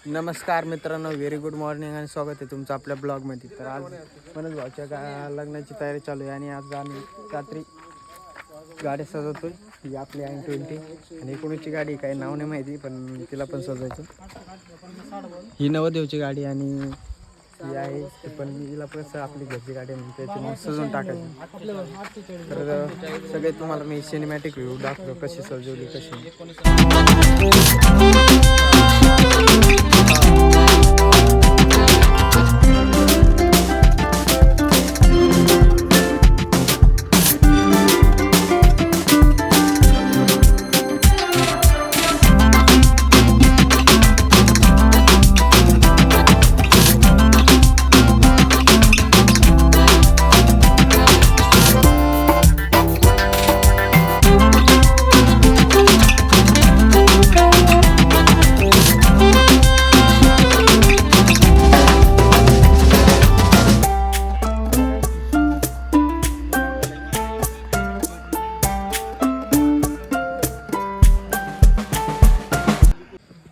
नमस्कार मित्रांनो, very good morning आणि स्वागत आहे तुमचं आपल्या ब्लॉगमध्ये. तर आज मनोज भाऊच्या लग्नाची तयारी चालू आहे आणि आज आम्ही रात्री गाड्या सजवतोय. ही आपली I-20 आणि कोणीची गाडी काही नाव नाही माहिती, पण तिला पण सजवायचं. ही नवदेवची गाडी आणि ही आहे ती पण हिला पण आपली घरची गाडी आहे, त्याच्यामुळे सजवून टाकायची. तर सगळे तुम्हाला मी सिनेमॅटिक व्ह्यू दाखवतो कशी सजवली कशी.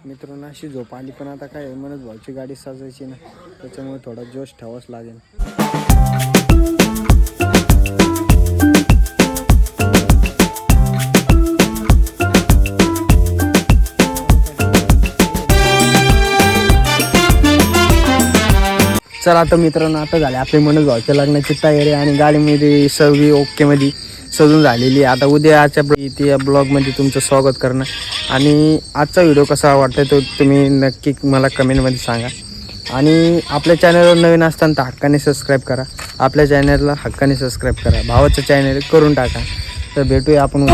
मित्रांनो अशी झोप आली, पण आता काय मनोज भाऊची गाडी सजायची ना, त्याच्यामुळे थोडा जोश ठेवाच लागेल. चला आता मित्रांनो, आता झाले आपली मनोज भाऊच्या लग्नाची तयारी आणि गाडीमध्ये सर्व ओके मध्ये सजून झालेली. आता उद्याच्या त्या ब्लॉगमध्ये तुमचं स्वागत करणं आणि आजचा व्हिडिओ कसा वाटतोय तो तुम्ही नक्की मला कमेंटमध्ये सांगा. आणि आपल्या चॅनलवर नवीन असताना तर हक्काने सबस्क्राईब करा. आपल्या चॅनलला हक्काने सबस्क्राईब करा. भावाचं चॅनल करून टाका. तर भेटूया आपण.